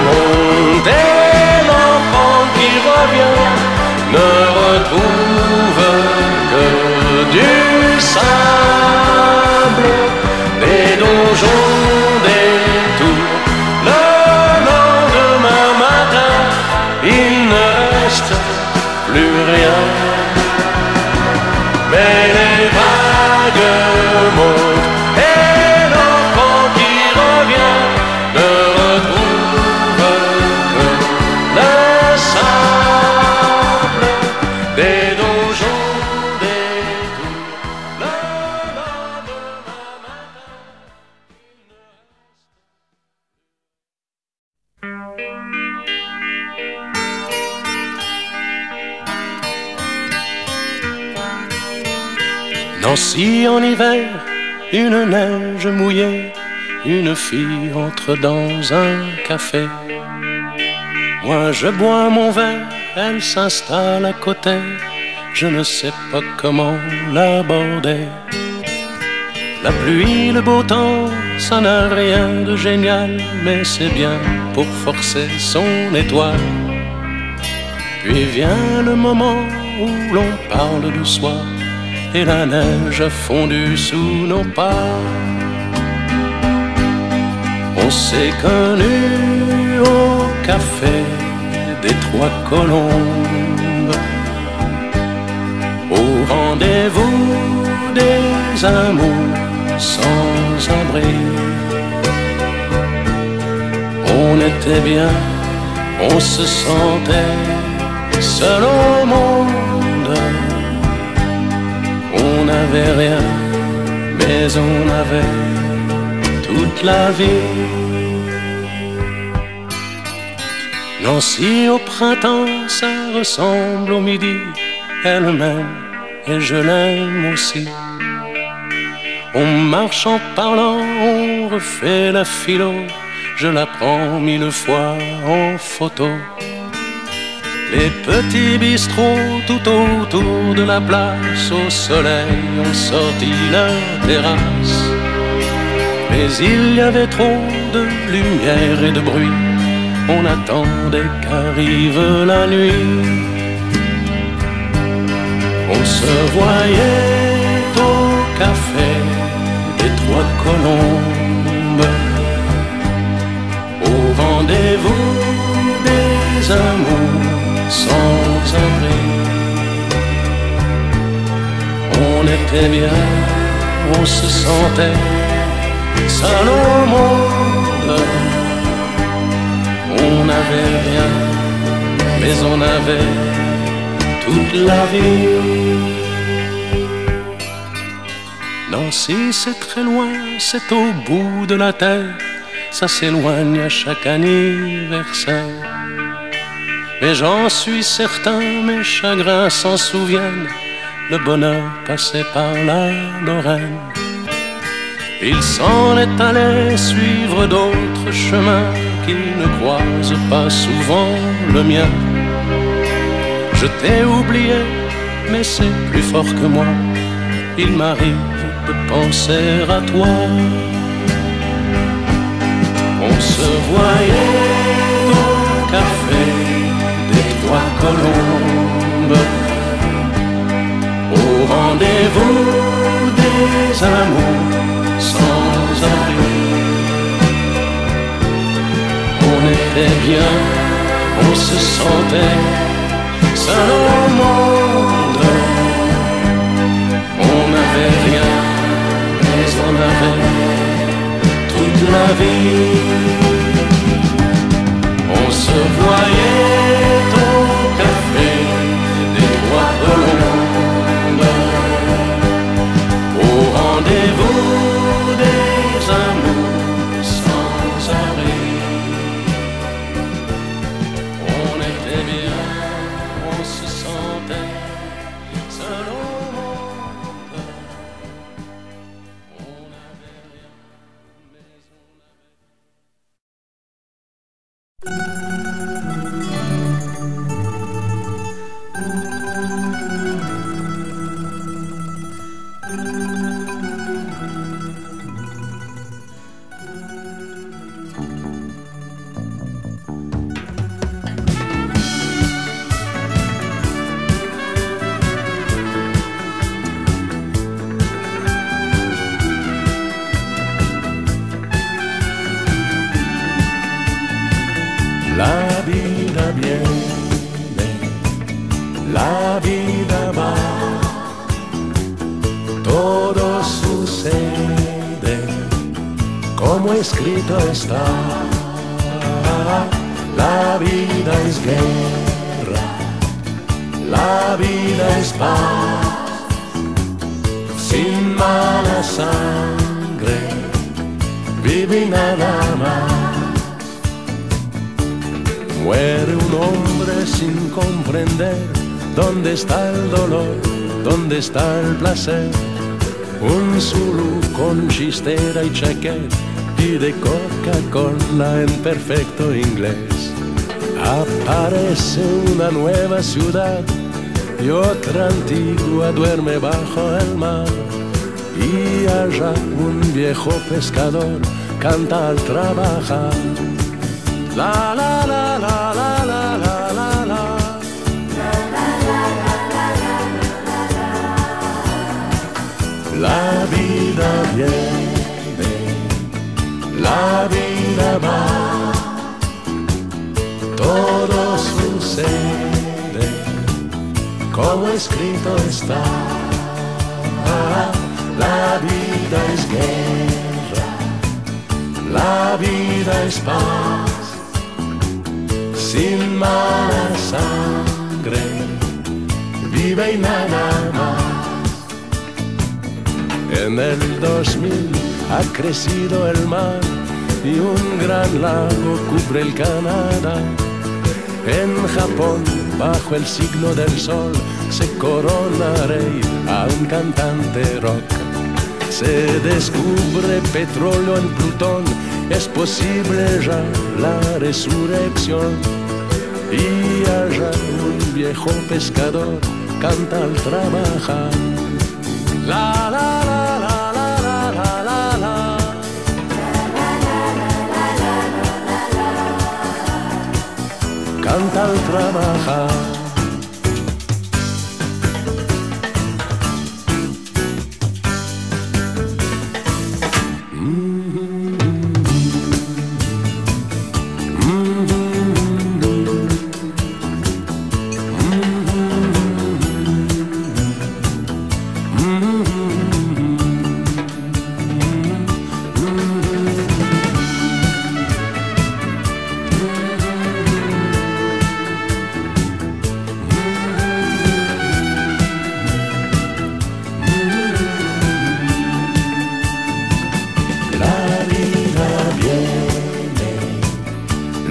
montent et l'enfant qui revient ne retrouve que du sable, des donjons, des tours. Le lendemain matin, il ne reste plus rien. Mais les vagues montent et l'enfant qui revient Nancy en hiver, une neige mouillée, une fille entre dans un café. Moi je bois mon verre, elle s'installe à côté, je ne sais pas comment l'aborder. La pluie, le beau temps, ça n'a rien de génial, mais c'est bien pour forcer son étoile. Puis vient le moment où l'on parle du soir, et la neige a fondu sous nos pas. On s'est connus au café des Trois Colombes, au rendez-vous des amours sans abri. On était bien, on se sentait seul au monde. On n'avait rien, mais on avait toute la vie. Nancy au printemps, ça ressemble au midi. Elle m'aime et je l'aime aussi. On marche en parlant, on refait la philo. Je la prends 1000 fois en photo. Les petits bistrots tout autour de la place, au soleil ont sorti leur terrasse. Mais il y avait trop de lumière et de bruit, on attendait qu'arrive la nuit. On se voyait au café des Trois Colombes, au rendez-vous des amours sans abri. On était bien, on se sentait seul au monde. On n'avait rien, mais on avait toute la vie. Nancy, c'est très loin, c'est au bout de la terre, ça s'éloigne à chaque anniversaire. Mais j'en suis certain, mes chagrins s'en souviennent, le bonheur passait par la Lorraine. Il s'en est allé suivre d'autres chemins qui ne croisent pas souvent le mien. Je t'ai oublié, mais c'est plus fort que moi, il m'arrive de penser à toi. On se voyait au café des Trois Colombes, au rendez-vous des amours sans abri. On était bien, on se sentait seul au monde. On n'avait rien, mais on avait toute la vie. On se voyait au café des Trois Colombes, au rendez-vous des amours sans abri. On était bien, on se sentait seul au monde. On n'avait rien, mais la vida viene, la vida va, todo sucede como escrito está. La vida es guerra, la vida es paz, sin mala sangre, vive nada más. Muere un hombre sin comprender dónde está el dolor, dónde está el placer. Un Zulu con chistera y chaqueta pide Coca-Cola en perfecto inglés. Aparece una nueva ciudad y otra antigua duerme bajo el mar. Y allá un viejo pescador canta al trabajar. La la la la la la la la la. La vida viene, la vida va, todo sucede como escrito está. La vida es guerra, la vida es paz, sin mala sangre, vive y nada más. En el 2000 ha crecido el mar y un gran lago cubre el Canadá. En Japón, bajo el signo del sol, se corona rey a un cantante rock. Se descubre petróleo en Plutón, es posible ya la resurrección. Y allá un viejo pescador canta al trabajar. La la la la la la la la la. Canta al trabajar.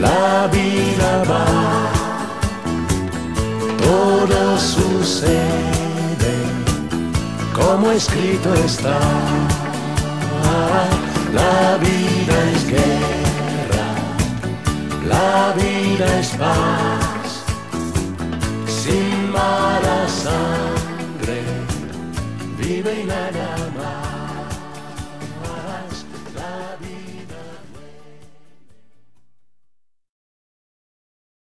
La vida va, todo sucede como escrito está. La vida es guerra, la vida es paz, sin mala sangre, vive y nada más.